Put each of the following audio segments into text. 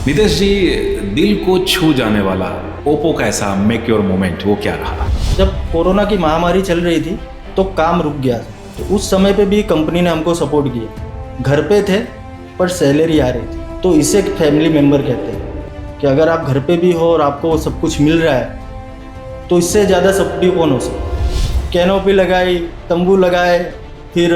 नितेश जी, दिल को छू जाने वाला ओप्पो का ऐसा मेक योर मोमेंट वो क्या रहा? जब कोरोना की महामारी चल रही थी तो काम रुक गया था, तो उस समय पे भी कंपनी ने हमको सपोर्ट किया। घर पे थे पर सैलरी आ रही थी, तो इसे एक फैमिली मेम्बर कहते हैं कि अगर आप घर पे भी हो और आपको सब कुछ मिल रहा है तो इससे ज़्यादा सपोर्टिव कौन हो सकता। कैनोपी लगाई, तंबू लगाए, फिर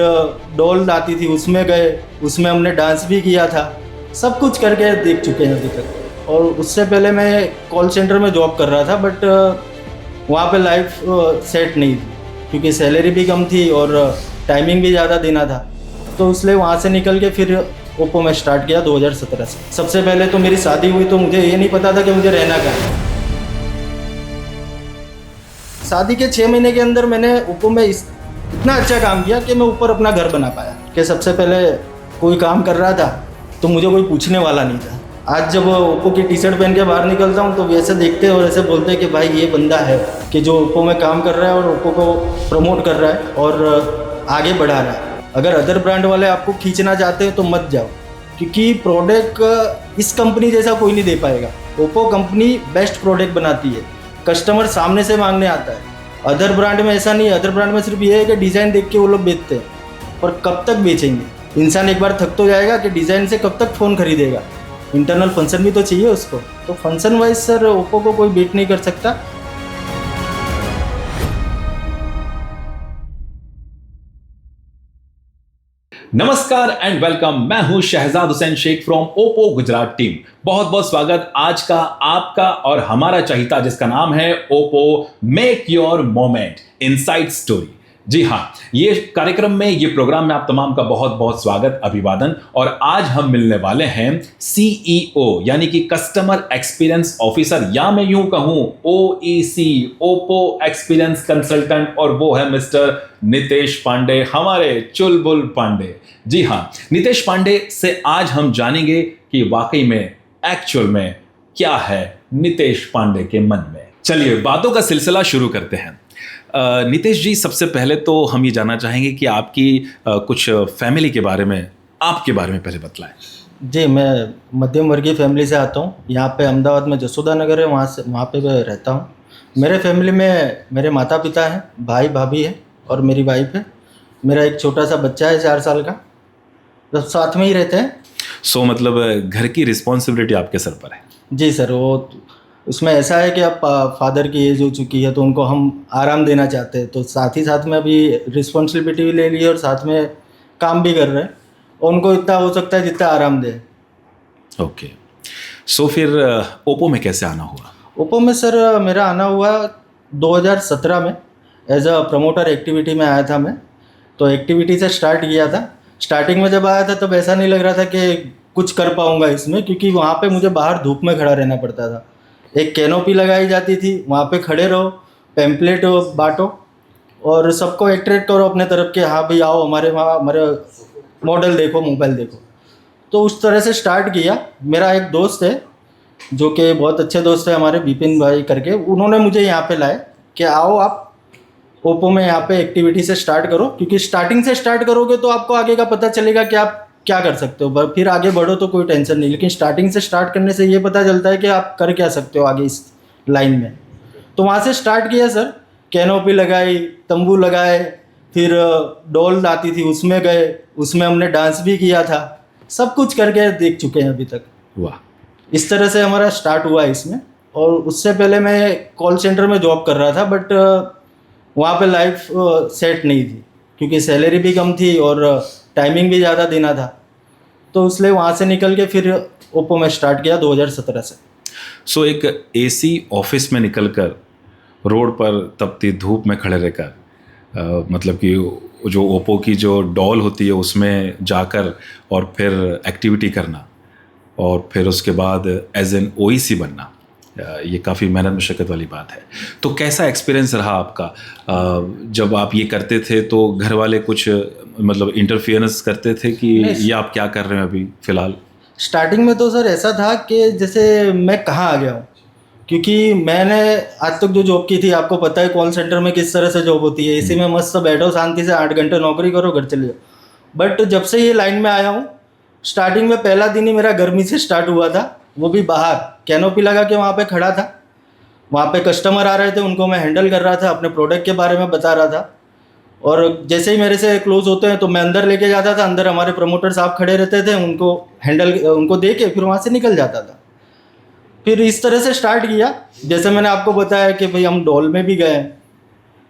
डॉल आती थी उसमें गए, उसमें हमने डांस भी किया था, सब कुछ करके देख चुके हैं अभी तक। और उससे पहले मैं कॉल सेंटर में जॉब कर रहा था, बट वहाँ पे लाइफ सेट नहीं थी क्योंकि सैलरी भी कम थी और टाइमिंग भी ज़्यादा देना था, तो इसलिए वहाँ से निकल के फिर ओप्पो में स्टार्ट किया 2017 से। सबसे पहले तो मेरी शादी हुई तो मुझे ये नहीं पता था कि मुझे रहना कहाँ है। शादी के 6 महीने के अंदर मैंने ओप्पो में इतना अच्छा काम किया कि मैं ऊपर अपना घर बना पाया। कि सबसे पहले कोई काम कर रहा था तो मुझे कोई पूछने वाला नहीं था। आज जब ओप्पो की टी शर्ट पहन के बाहर निकलता हूँ तो वैसे देखते हैं और ऐसे बोलते हैं कि भाई ये बंदा है कि जो ओप्पो में काम कर रहा है और ओप्पो को प्रमोट कर रहा है और आगे बढ़ा रहा है। अगर अदर ब्रांड वाले आपको खींचना चाहते हैं तो मत जाओ, क्योंकि प्रोडक्ट इस कंपनी जैसा कोई नहीं दे पाएगा। ओप्पो कंपनी बेस्ट प्रोडक्ट बनाती है, कस्टमर सामने से मांगने आता है। अदर ब्रांड में ऐसा नहीं है। अदर ब्रांड में सिर्फ ये है कि डिज़ाइन देख के वो लोग बेचते हैं, पर कब तक बेचेंगे। इंसान एक बार थक तो जाएगा कि डिज़ाइन से कब तक फ़ोन खरीदेगा। इंटरनल फंक्शन भी तो चाहिए उसको, तो फंक्शन वाइज सर ओप्पो को कोई बीट नहीं कर सकता। नमस्कार एंड वेलकम। मैं हूं Shahzad Hussain Sheikh from Oppo Gujarat team. बहुत बहुत स्वागत आज का आपका और हमारा चहिता, जिसका नाम है Oppo make your moment inside story. जी हाँ, ये कार्यक्रम में, ये प्रोग्राम में आप तमाम का बहुत बहुत स्वागत, अभिवादन। और आज हम मिलने वाले हैं सीईओ यानी कि कस्टमर एक्सपीरियंस ऑफिसर, या मैं यूं कहूं ओईसी, ओप्पो एक्सपीरियंस कंसल्टेंट, और वो है मिस्टर नितेश पांडे, हमारे चुलबुल पांडे। जी हाँ, नितेश पांडे से आज हम जानेंगे कि वाकई में, एक्चुअल में क्या है नितेश पांडे के मन में। चलिए बातों का सिलसिला शुरू करते हैं। नितेश जी, सबसे पहले तो हम ये जानना चाहेंगे कि आपकी कुछ फैमिली के बारे में, आपके बारे में पहले बतलाएं। जी, मैं मध्यम वर्गीय फैमिली से आता हूँ। यहाँ पे अहमदाबाद में जसोदा नगर है, वहाँ पे मैं रहता हूँ। मेरे फैमिली में मेरे माता पिता हैं, भाई भाभी है और मेरी वाइफ है। मेरा एक छोटा सा बच्चा है 4 साल का, तो साथ में ही रहते हैं। सो मतलब घर की रिस्पॉन्सिबिलिटी आपके सर पर है। जी सर, वो उसमें ऐसा है कि अब फादर की एज हो चुकी है तो उनको हम आराम देना चाहते हैं, तो साथ ही साथ में अभी रिस्पॉन्सिबिलिटी भी ले ली और साथ में काम भी कर रहे हैं, और उनको इतना हो सकता है जितना आराम दे। ओके, सो फिर ओप्पो में कैसे आना हुआ? ओप्पो में सर मेरा आना हुआ 2017 में। एज अ प्रमोटर एक्टिविटी में आया था मैं, तो एक्टिविटी से स्टार्ट किया था। स्टार्टिंग में जब आया था तब ऐसा नहीं लग रहा था कि कुछ कर पाऊँगा इसमें, क्योंकि वहाँ पे मुझे बाहर धूप में खड़ा रहना पड़ता था। एक कैनोपी लगाई जाती थी, वहाँ पे खड़े रहो, पैम्पलेट बांटो और सबको अट्रैक्ट करो अपने तरफ के, हाँ भाई आओ हमारे वहाँ, हमारे मॉडल देखो, मोबाइल देखो। तो उस तरह से स्टार्ट किया। मेरा एक दोस्त है जो कि बहुत अच्छे दोस्त है हमारे, विपिन भाई करके, उन्होंने मुझे यहाँ पे लाए कि आओ आप ओप्पो में यहाँ पे एक्टिविटी से स्टार्ट करो, क्योंकि स्टार्टिंग से स्टार्ट करोगे तो आपको आगे का पता चलेगा कि आप क्या कर सकते हो। फिर आगे बढ़ो तो कोई टेंशन नहीं, लेकिन स्टार्टिंग से स्टार्ट करने से ये पता चलता है कि आप कर क्या सकते हो आगे इस लाइन में। तो वहाँ से स्टार्ट किया सर। कैनोपी लगाई, तंबू लगाए, फिर डॉल आती थी उसमें गए, उसमें हमने डांस भी किया था, सब कुछ करके देख चुके हैं अभी तक। वाह, इस तरह से हमारा स्टार्ट हुआ है इसमें। और उससे पहले मैं कॉल सेंटर में जॉब कर रहा था, बट वहाँ पे लाइफ सेट नहीं थी क्योंकि सैलरी भी कम थी और टाइमिंग भी ज़्यादा देना था, तो इसलिए वहाँ से निकल के फिर ओप्पो में स्टार्ट किया 2017 से। सो एक एसी ऑफिस में निकलकर रोड पर तपती धूप में खड़े रहकर, मतलब कि जो ओप्पो की जो डॉल होती है उसमें जाकर और फिर एक्टिविटी करना, और फिर उसके बाद एज एन ओईसी बनना, ये काफ़ी मेहनत मशक्क़त वाली बात है। तो कैसा एक्सपीरियंस रहा आपका? जब आप ये करते थे तो घर वाले कुछ मतलब इंटरफियरेंस करते थे कि ये आप क्या कर रहे हैं अभी फ़िलहाल? स्टार्टिंग में तो सर ऐसा था कि जैसे मैं कहाँ आ गया हूँ, क्योंकि मैंने आज तक जो जॉब की थी, आपको पता है कॉल सेंटर में किस तरह से जॉब होती है। इसी में मस्त बैठो, शांति से 8 घंटे नौकरी करो, घर चले जाओ। बट जब से ये लाइन में आया हूँ, स्टार्टिंग में पहला दिन ही मेरा गर्मी से स्टार्ट हुआ था वो भी बाहर कैनोपी लगा के वहाँ पे खड़ा था। वहाँ पे कस्टमर आ रहे थे, उनको मैं हैंडल कर रहा था, अपने प्रोडक्ट के बारे में बता रहा था। और जैसे ही मेरे से क्लोज होते हैं तो मैं अंदर लेके जाता था, अंदर हमारे प्रमोटर साहब खड़े रहते थे, उनको दे के फिर वहाँ से निकल जाता था। फिर इस तरह से स्टार्ट किया। जैसे मैंने आपको बताया कि भाई हम डॉल में भी गए,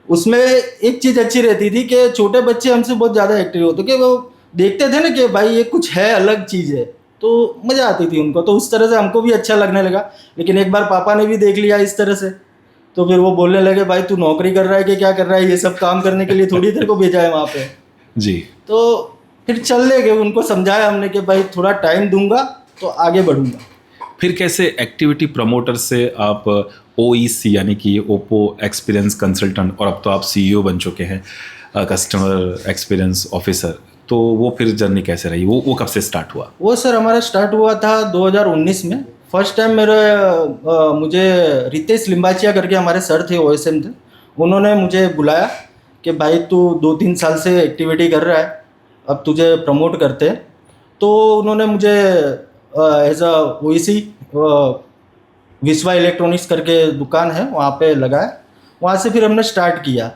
उसमें एक चीज़ अच्छी रहती थी कि छोटे बच्चे हमसे बहुत ज़्यादा एक्टिव होते कि वो देखते थे ना कि भाई ये कुछ है, अलग चीज़ है, तो मज़ा आती थी उनको। तो उस तरह से हमको भी अच्छा लगने लगा। लेकिन एक बार पापा ने भी देख लिया इस तरह से, तो फिर वो बोलने लगे भाई तू नौकरी कर रहा है कि क्या कर रहा है, ये सब काम करने के लिए थोड़ी देर को भेजा है वहाँ पे। जी। तो फिर चलने गए, उनको समझाया हमने कि भाई थोड़ा टाइम दूंगा तो आगे बढ़ूंगा। फिर कैसे एक्टिविटी प्रमोटर से आप OEC यानी कि ओप्पो एक्सपीरियंस कंसल्टेंट, और अब तो आप CEO बन चुके हैं, कस्टमर एक्सपीरियंस ऑफिसर, तो वो फिर जर्नी कैसे रही? वो कब से स्टार्ट हुआ? वो सर हमारा स्टार्ट हुआ था 2019 में। फर्स्ट टाइम मुझे रितेश लिम्बाचिया करके हमारे सर थे, OSM थे, उन्होंने मुझे बुलाया कि भाई तू 2-3 साल से एक्टिविटी कर रहा है, अब तुझे प्रमोट करते हैं। तो उन्होंने मुझे एज अ OEC विश्वा इलेक्ट्रॉनिक्स करके दुकान है वहाँ पे लगाया। वहाँ से फिर हमने स्टार्ट किया।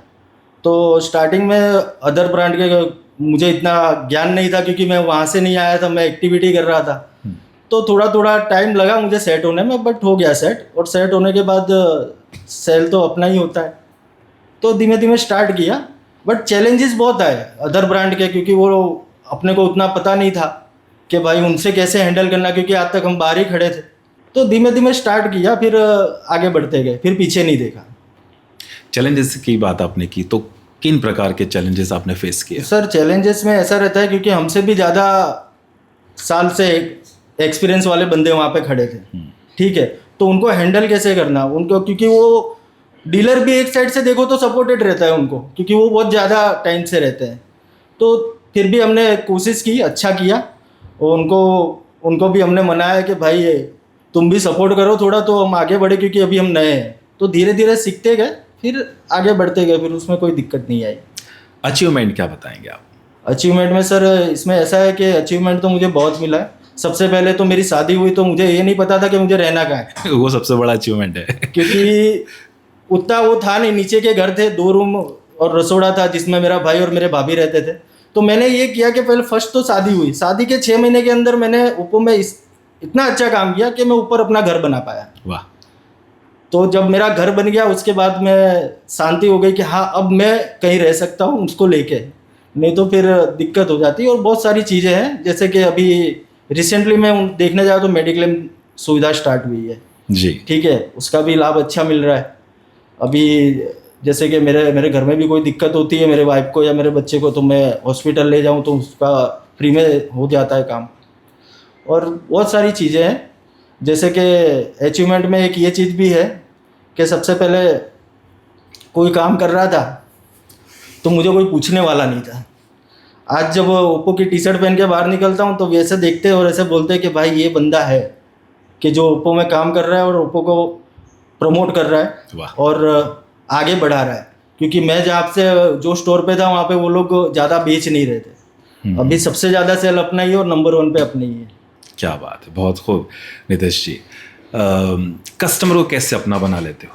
तो स्टार्टिंग में अदर ब्रांड के मुझे इतना ज्ञान नहीं था, क्योंकि मैं वहाँ से नहीं आया था, मैं एक्टिविटी कर रहा था। तो थोड़ा थोड़ा टाइम लगा मुझे सेट होने में, बट हो गया सेट। और सेट होने के बाद सेल तो अपना ही होता है, तो धीमे धीमे स्टार्ट किया। बट चैलेंजेस बहुत आए अदर ब्रांड के, क्योंकि वो अपने को उतना पता नहीं था कि भाई उनसे कैसे हैंडल करना, क्योंकि आज तक हम बाहर ही खड़े थे। तो धीमे धीमे स्टार्ट किया, फिर आगे बढ़ते गए, फिर पीछे नहीं देखा। चैलेंजेस की बात आपने की, तो किन प्रकार के चैलेंजेस आपने फेस किए? सर चैलेंजेस में ऐसा रहता है, क्योंकि हमसे भी ज़्यादा साल से एक्सपीरियंस वाले बंदे वहाँ पे खड़े थे, ठीक है, तो उनको हैंडल कैसे करना उनको, क्योंकि वो डीलर भी एक साइड से देखो तो सपोर्टेड रहता है उनको, क्योंकि वो बहुत ज़्यादा टाइम से रहते हैं। तो फिर भी हमने कोशिश की, अच्छा किया, और उनको भी हमने मनाया कि भाई तुम भी सपोर्ट करो थोड़ा, तो हम आगे बढ़े, क्योंकि अभी हम नए हैं। तो धीरे धीरे सीखते गए, फिर आगे बढ़ते गए, फिर उसमें कोई दिक्कत नहीं आई। अचीवमेंट क्या बताएंगे आप? अचीवमेंट में सर इसमें ऐसा है कि अचीवमेंट तो मुझे बहुत मिला है। सबसे पहले तो मेरी शादी हुई, तो मुझे ये नहीं पता था कि मुझे रहना कहाँ है। वो सबसे बड़ा अचीवमेंट है। क्योंकि उतना वो था नहीं, नीचे के घर थे, 2 रूम और रसोड़ा था, जिसमें मेरा भाई और मेरे भाभी रहते थे। तो मैंने ये किया कि पहले फर्स्ट तो शादी हुई, शादी के 6 महीने के अंदर मैंने ओप्पो में इतना अच्छा काम किया कि मैं ऊपर अपना घर बना पाया। वाह। तो जब मेरा घर बन गया, उसके बाद मैं शांति हो गई कि हाँ अब मैं कहीं रह सकता हूँ उसको लेके, नहीं तो फिर दिक्कत हो जाती है। और बहुत सारी चीज़ें हैं, जैसे कि अभी रिसेंटली मैं देखने जाऊँ तो मेडिक्लेम सुविधा स्टार्ट हुई है जी, ठीक है, उसका भी लाभ अच्छा मिल रहा है। अभी जैसे कि मेरे घर में भी कोई दिक्कत होती है मेरे वाइफ को या मेरे बच्चे को, तो मैं हॉस्पिटल ले जाऊँ तो उसका फ्री में हो जाता है काम। और बहुत सारी चीज़ें हैं, जैसे कि अचीवमेंट में एक ये चीज़ भी है कि सबसे पहले कोई काम कर रहा था तो मुझे कोई पूछने वाला नहीं था। आज जब ओप्पो की टी-शर्ट पहन के बाहर निकलता हूँ तो वैसे देखते और ऐसे बोलते कि भाई ये बंदा है कि जो ओप्पो में काम कर रहा है और ओप्पो को प्रमोट कर रहा है और आगे बढ़ा रहा है। क्योंकि मैं जहाँ से जो स्टोर पे था वहाँ पे वो लोग ज़्यादा बेच नहीं रहे थे। अभी सबसे ज़्यादा सेल अपना ही है और नंबर 1 पे अपनी ही है। क्या बात है, बहुत खूब। नितेश जी, कस्टमर को कैसे अपना बना लेते हो?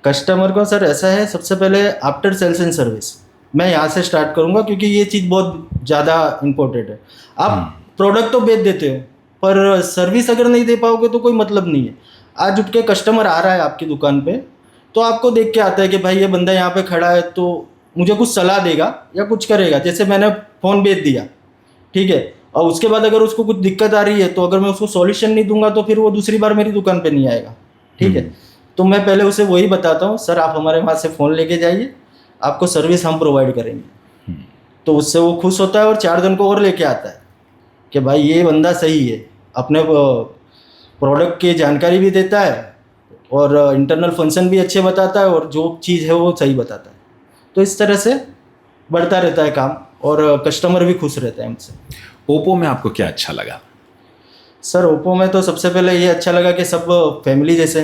कस्टमर को सर ऐसा है, सबसे पहले आफ्टर सेल्स एंड सर्विस मैं यहाँ से स्टार्ट करूँगा, क्योंकि ये चीज़ बहुत ज़्यादा इम्पोर्टेंट है। आप प्रोडक्ट तो बेच देते हो, पर सर्विस अगर नहीं दे पाओगे तो कोई मतलब नहीं है। आज उठ के कस्टमर आ रहा है आपकी दुकान पे, तो आपको देख के आता है कि भाई ये बंदा यहाँ पे खड़ा है तो मुझे कुछ सलाह देगा या कुछ करेगा। जैसे मैंने फ़ोन बेच दिया, ठीक है, और उसके बाद अगर उसको कुछ दिक्कत आ रही है तो अगर मैं उसको सॉल्यूशन नहीं दूंगा तो फिर वो दूसरी बार मेरी दुकान पे नहीं आएगा, ठीक है। तो मैं पहले उसे वही बताता हूँ, सर आप हमारे वहाँ से फ़ोन लेके जाइए, आपको सर्विस हम प्रोवाइड करेंगे। तो उससे वो खुश होता है और 4 दिन को और लेके आता है कि भाई ये बंदा सही है, अपने प्रोडक्ट की जानकारी भी देता है और इंटरनल फंक्शन भी अच्छे बताता है और जो चीज़ है वो सही बताता है। तो इस तरह से बढ़ता रहता है काम और कस्टमर भी खुश रहता है हमसे। ओप्पो में आपको क्या अच्छा लगा? सर ओप्पो में तो सबसे पहले ये अच्छा लगा कि सब फैमिली जैसे,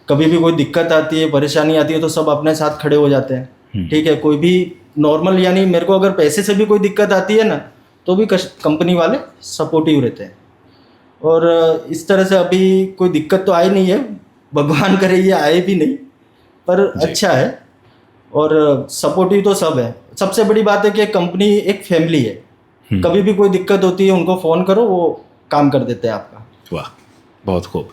कभी भी कोई दिक्कत आती है, परेशानी आती है तो सब अपने साथ खड़े हो जाते हैं, ठीक है। कोई भी नॉर्मल, यानी मेरे को अगर पैसे से भी कोई दिक्कत आती है ना तो भी कंपनी वाले सपोर्टिव रहते हैं। और इस तरह से अभी कोई दिक्कत तो आई नहीं है, भगवान करे ये आए भी नहीं, पर जी। अच्छा है। और सपोर्टिव तो सब है। सबसे बड़ी बात है कि कंपनी एक फैमिली है, कभी भी कोई दिक्कत होती है उनको फ़ोन करो, वो काम कर देते हैं आपका। वाह, बहुत खूब।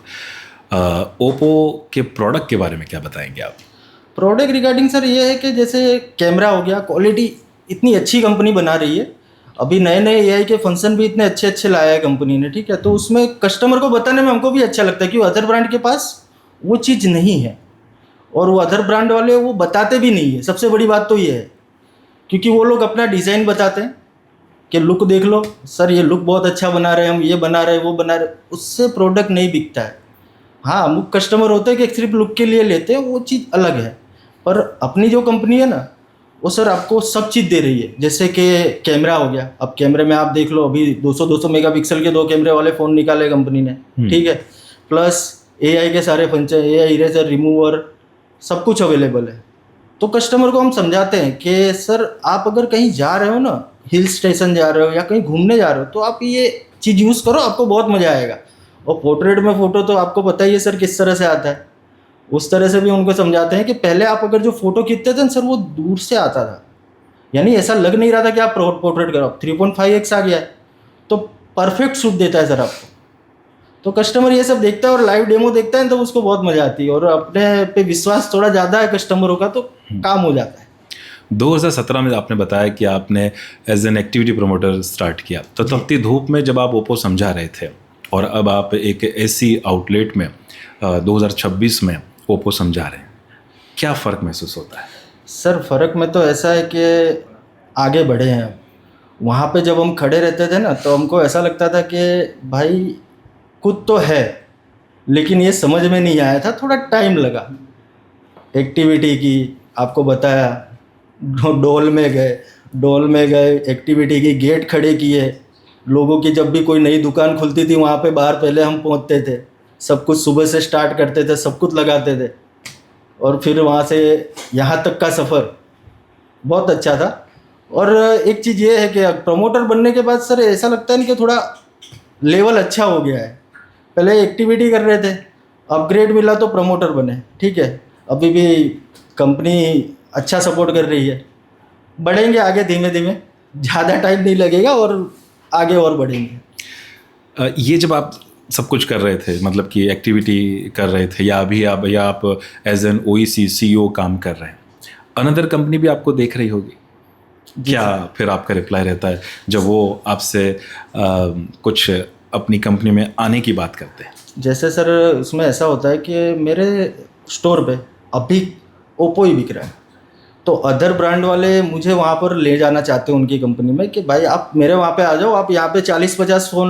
ओप्पो के प्रोडक्ट के बारे में क्या बताएंगे आप? प्रोडक्ट रिगार्डिंग सर ये है कि जैसे कैमरा हो गया, क्वालिटी इतनी अच्छी कंपनी बना रही है। अभी नए नए एआई के फंक्शन भी इतने अच्छे अच्छे लाया है कंपनी ने, ठीक है। तो उसमें कस्टमर को बताने में हमको भी अच्छा लगता है कि अदर ब्रांड के पास वो चीज़ नहीं है, और वो अदर ब्रांड वाले वो बताते भी नहीं है। सबसे बड़ी बात तो ये है, क्योंकि वो लोग अपना डिज़ाइन बताते हैं कि लुक देख लो सर, ये लुक बहुत अच्छा बना रहे हैं हम, ये बना रहे हैं वो बना रहे, उससे प्रोडक्ट नहीं बिकता है। हाँ, अमुक कस्टमर होते हैं कि सिर्फ लुक के लिए लेते हैं, वो चीज़ अलग है। पर अपनी जो कंपनी है ना, वो सर आपको सब चीज़ दे रही है। जैसे कि कैमरा हो गया, अब कैमरे में आप देख लो, अभी 200 मेगापिक्सल के 2 कैमरे वाले फ़ोन निकाले कंपनी ने, ठीक है। प्लस एआई के सारे फंक्शन, एआई इरेजर, रिमूवर, सब कुछ अवेलेबल है। तो कस्टमर को हम समझाते हैं कि सर आप अगर कहीं जा रहे हो ना, हिल स्टेशन जा रहे हो या कहीं घूमने जा रहे हो, तो आप ये चीज़ यूज़ करो, आपको बहुत मज़ा आएगा। और पोर्ट्रेट में फ़ोटो तो आपको पता ही है सर किस तरह से आता है। उस तरह से भी उनको समझाते हैं कि पहले आप अगर जो फ़ोटो खींचते थे ना सर, वो दूर से आता था, यानी ऐसा लग नहीं रहा था कि आप पोर्ट्रेट करो। 3.5x आ गया है तो परफेक्ट शूट देता है सर आपको। तो कस्टमर ये सब देखता है और लाइव डेमो देखता है तो उसको बहुत मज़ा आती है, और अपने पे विश्वास थोड़ा ज़्यादा है कस्टमरों का, तो काम हो जाता है। 2017 में आपने बताया कि आपने as an activity promoter start किया, तो तपती धूप में जब आप ओप्पो समझा रहे थे और अब आप एक ऐसी आउटलेट में 2026 में ओप्पो समझा रहे हैं, क्या फ़र्क महसूस होता है? सर फ़र्क में तो ऐसा है कि आगे बढ़े हैं हम। वहाँ पे जब हम खड़े रहते थे ना, तो हमको ऐसा लगता था कि भाई कुछ तो है, लेकिन ये समझ में नहीं आया था, थोड़ा टाइम लगा। एक्टिविटी की आपको बताया, डोल में गए, एक्टिविटी की, गेट खड़े किए लोगों की। जब भी कोई नई दुकान खुलती थी वहाँ पे बाहर पहले हम पहुँचते थे, सब कुछ सुबह से स्टार्ट करते थे, सब कुछ लगाते थे, और फिर वहाँ से यहाँ तक का सफ़र बहुत अच्छा था। और एक चीज़ ये है कि प्रमोटर बनने के बाद सर ऐसा लगता है ना कि थोड़ा लेवल अच्छा हो गया है। पहले एक्टिविटी कर रहे थे, अपग्रेड मिला तो प्रमोटर बने, ठीक है। अभी भी कंपनी अच्छा सपोर्ट कर रही है, बढ़ेंगे आगे धीमे धीमे, ज़्यादा टाइम नहीं लगेगा और आगे और बढ़ेंगे। ये जब आप सब कुछ कर रहे थे, मतलब कि एक्टिविटी कर रहे थे, या अभी आप एज एन ओईसी सीईओ काम कर रहे हैं, अनदर कंपनी भी आपको देख रही होगी, क्या फिर आपका रिप्लाई रहता है जब वो आपसे कुछ अपनी कंपनी में आने की बात करते हैं? जैसे सर उसमें ऐसा होता है कि मेरे स्टोर पे अभी ओप्पो ही बिक रहा है, तो अदर ब्रांड वाले मुझे वहाँ पर ले जाना चाहते हैं उनकी कंपनी में कि भाई आप मेरे वहाँ पे आ जाओ, आप यहाँ पे 40-50 फ़ोन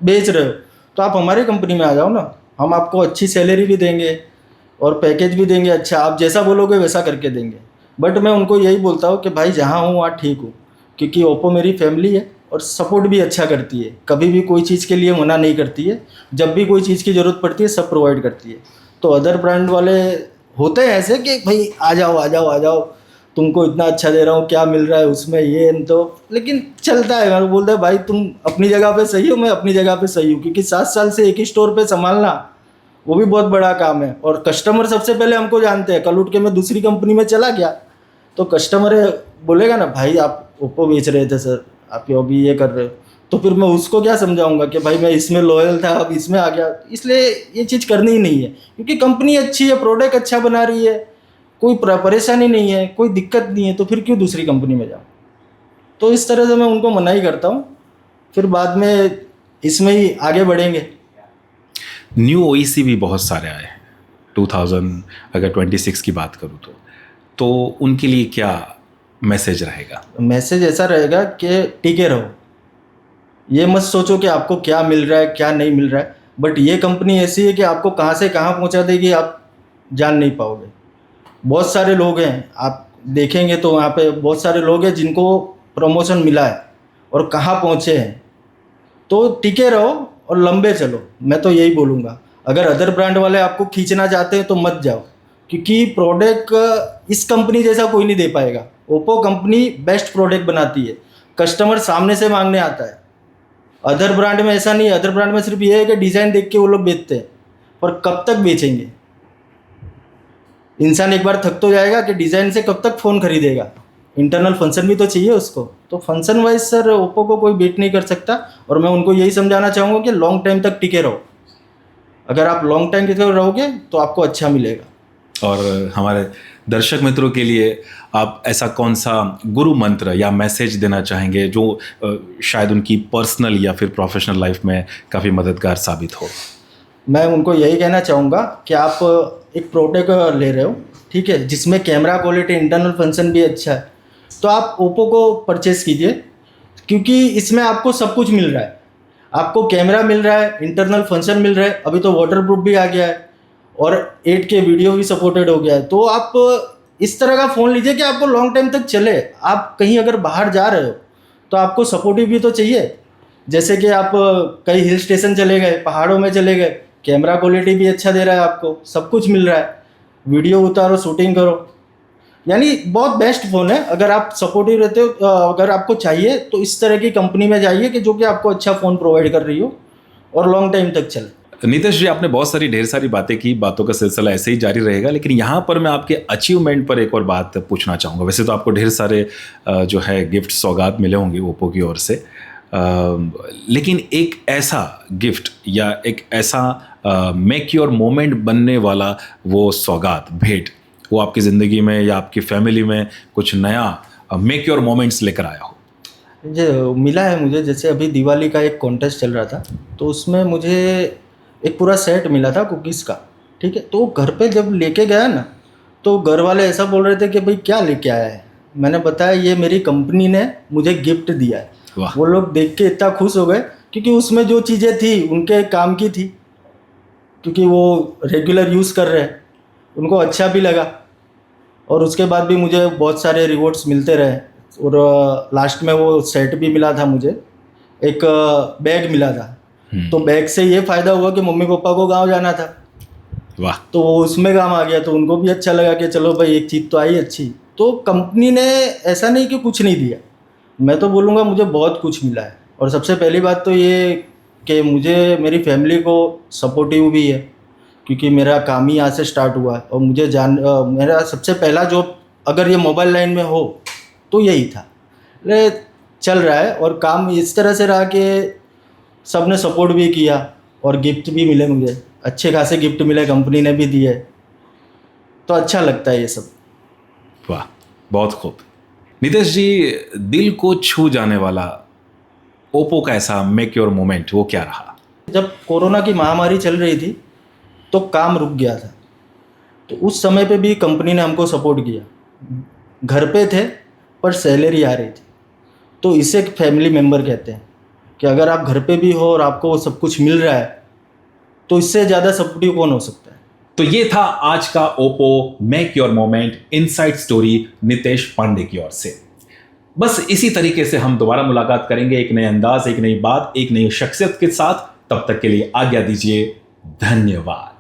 बेच रहे हो, तो आप हमारी कंपनी में आ जाओ ना, हम आपको अच्छी सैलरी भी देंगे और पैकेज भी देंगे अच्छा, आप जैसा बोलोगे वैसा करके देंगे। बट मैं उनको यही बोलता हूँ कि भाई जहाँ हूँ वहाँ ठीक हूँ, क्योंकि ओप्पो मेरी फैमिली है और सपोर्ट भी अच्छा करती है, कभी भी कोई चीज़ के लिए मना नहीं करती है, जब भी कोई चीज़ की ज़रूरत पड़ती है सब प्रोवाइड करती है। तो अदर ब्रांड वाले होते हैं ऐसे कि भाई आ जाओ आ जाओ आ जाओ, तुमको इतना अच्छा दे रहा हूँ, क्या मिल रहा है उसमें, ये तो, लेकिन चलता है। मैं बोलता है भाई तुम अपनी जगह पे सही हो, मैं अपनी जगह पे सही हूँ, क्योंकि 7 साल से एक ही स्टोर पे संभालना वो भी बहुत बड़ा काम है। और कस्टमर सबसे पहले हमको जानते हैं, कल उठ के मैं दूसरी कंपनी में चला गया तो कस्टमर बोलेगा ना भाई आप ओप्पो बेच रहे थे सर, आप अभी ये कर रहे हो, तो फिर मैं उसको क्या समझाऊंगा कि भाई मैं इसमें लॉयल था अब इसमें आ गया। इसलिए ये चीज़ करनी ही नहीं है, क्योंकि कंपनी अच्छी है, प्रोडक्ट अच्छा बना रही है, कोई परेशानी नहीं है, कोई दिक्कत नहीं है, तो फिर क्यों दूसरी कंपनी में जाऊँ। तो इस तरह से मैं उनको मना ही करता हूँ, फिर बाद में इसमें ही आगे बढ़ेंगे। न्यू ओईसी भी बहुत सारे आए हैं 2026 की बात करूँ तो उनके लिए क्या मैसेज रहेगा? मैसेज ऐसा रहेगा कि टिके रहो, ये मत सोचो कि आपको क्या मिल रहा है क्या नहीं मिल रहा है, बट ये कंपनी ऐसी है कि आपको कहाँ से कहाँ पहुँचा देगी आप जान नहीं पाओगे। बहुत सारे लोग हैं, आप देखेंगे तो वहाँ पे बहुत सारे लोग हैं जिनको प्रमोशन मिला है और कहाँ पहुँचे हैं। तो टिके रहो और लंबे चलो, मैं तो यही बोलूँगा। अगर अदर ब्रांड वाले आपको खींचना चाहते हैं तो मत जाओ, क्योंकि प्रोडक्ट इस कंपनी जैसा कोई नहीं दे पाएगा। ओप्पो कंपनी बेस्ट प्रोडक्ट बनाती है, कस्टमर सामने से मांगने आता है। अदर ब्रांड में ऐसा नहीं है, अदर ब्रांड में सिर्फ ये है कि डिज़ाइन देख के वो लोग बेचते हैं, पर कब तक बेचेंगे? इंसान एक बार थक तो जाएगा कि डिज़ाइन से कब तक फ़ोन खरीदेगा, इंटरनल फंक्शन भी तो चाहिए उसको। तो फंक्शन वाइज सर ओप्पो को कोई बीट नहीं कर सकता, और मैं उनको यही समझाना चाहूँगा कि लॉन्ग टाइम तक टिके रहो। अगर आप लॉन्ग टाइम टिके रहोगे तो आपको अच्छा मिलेगा। और हमारे दर्शक मित्रों के लिए आप ऐसा कौन सा गुरु मंत्र या मैसेज देना चाहेंगे जो शायद उनकी पर्सनल या फिर प्रोफेशनल लाइफ में काफ़ी मददगार साबित हो? मैं उनको यही कहना चाहूँगा कि आप एक प्रोडक्ट ले रहे हो, ठीक है, जिसमें कैमरा क्वालिटी, इंटरनल फंक्शन भी अच्छा है, तो आप ओप्पो को परचेज़ कीजिए, क्योंकि इसमें आपको सब कुछ मिल रहा है। आपको कैमरा मिल रहा है, इंटरनल फंक्शन मिल रहा है, अभी तो वाटरप्रूफ भी आ गया है, और 8K वीडियो भी सपोर्टेड हो गया है। तो आप इस तरह का फ़ोन लीजिए कि आपको लॉन्ग टाइम तक चले। आप कहीं अगर बाहर जा रहे हो तो आपको सपोर्टिव भी तो चाहिए। जैसे कि आप कहीं हिल स्टेशन चले गए, पहाड़ों में चले गए, कैमरा क्वालिटी भी अच्छा दे रहा है, आपको सब कुछ मिल रहा है, वीडियो उतारो, शूटिंग करो, यानी बहुत बेस्ट फ़ोन है। अगर आप सपोर्टिव रहते हो, अगर आपको चाहिए तो इस तरह की कंपनी में जाइए कि जो कि आपको अच्छा फ़ोन प्रोवाइड कर रही हो और लॉन्ग टाइम तक चले। नितेश जी, आपने बहुत सारी ढेर सारी बातें की, बातों का सिलसिला ऐसे ही जारी रहेगा, लेकिन यहाँ पर मैं आपके अचीवमेंट पर एक और बात पूछना चाहूँगा। वैसे तो आपको ढेर सारे जो है गिफ्ट सौगात मिले होंगे ओप्पो की ओर से, लेकिन एक ऐसा गिफ्ट या एक ऐसा मेक योर मोमेंट बनने वाला वो सौगात, भेंट, वो आपकी ज़िंदगी में या आपकी फैमिली में कुछ नया मेक योर मोमेंट्स लेकर आया हो? जो मिला है मुझे, जैसे अभी दिवाली का एक कॉन्टेस्ट चल रहा था, तो उसमें मुझे एक पूरा सेट मिला था कुकीज़ का, ठीक है। तो घर पे जब लेके गया ना, तो घर वाले ऐसा बोल रहे थे कि भाई क्या लेके आया है। मैंने बताया ये मेरी कंपनी ने मुझे गिफ्ट दिया है। वाह। वो लोग देख के इतना खुश हो गए, क्योंकि उसमें जो चीज़ें थी उनके काम की थी, क्योंकि वो रेगुलर यूज़ कर रहे हैं, उनको अच्छा भी लगा। और उसके बाद भी मुझे बहुत सारे रिवॉर्ड्स मिलते रहे, और लास्ट में वो सेट भी मिला था मुझे, एक बैग मिला था। तो बैग से ये फ़ायदा हुआ कि मम्मी पापा को गांव जाना था, वाह। तो वो उसमें काम आ गया, तो उनको भी अच्छा लगा कि चलो भाई एक चीज़ तो आई अच्छी। तो कंपनी ने ऐसा नहीं कि कुछ नहीं दिया, मैं तो बोलूँगा मुझे बहुत कुछ मिला है। और सबसे पहली बात तो ये कि मुझे मेरी फैमिली को सपोर्टिव भी है, क्योंकि मेरा काम ही यहाँ से स्टार्ट हुआ है, और मुझे मेरा सबसे पहला जॉब अगर ये मोबाइल लाइन में हो तो यही था। ले चल रहा है, और काम इस तरह से रहा कि सब ने सपोर्ट भी किया, और गिफ्ट भी मिले, मुझे अच्छे खासे गिफ्ट मिले, कंपनी ने भी दिए, तो अच्छा लगता है ये सब। वाह, बहुत खूब। नितेश जी, दिल को छू जाने वाला ओप्पो का ऐसा मेक योर मोमेंट वो क्या रहा? जब कोरोना की महामारी चल रही थी तो काम रुक गया था, तो उस समय पे भी कंपनी ने हमको सपोर्ट किया। घर पे थे पर सैलरी आ रही थी, तो इसे एक फैमिली मेम्बर कहते हैं कि अगर आप घर पे भी हो और आपको सब कुछ मिल रहा है, तो इससे ज़्यादा सपोर्टिव कौन हो सकता है। तो ये था आज का Oppo make your moment inside story Nitesh Pandey की ओर से। बस इसी तरीके से हम दोबारा मुलाकात करेंगे, एक नए अंदाज, एक नई बात, एक नई शख्सियत के साथ। तब तक के लिए आज्ञा दीजिए। धन्यवाद।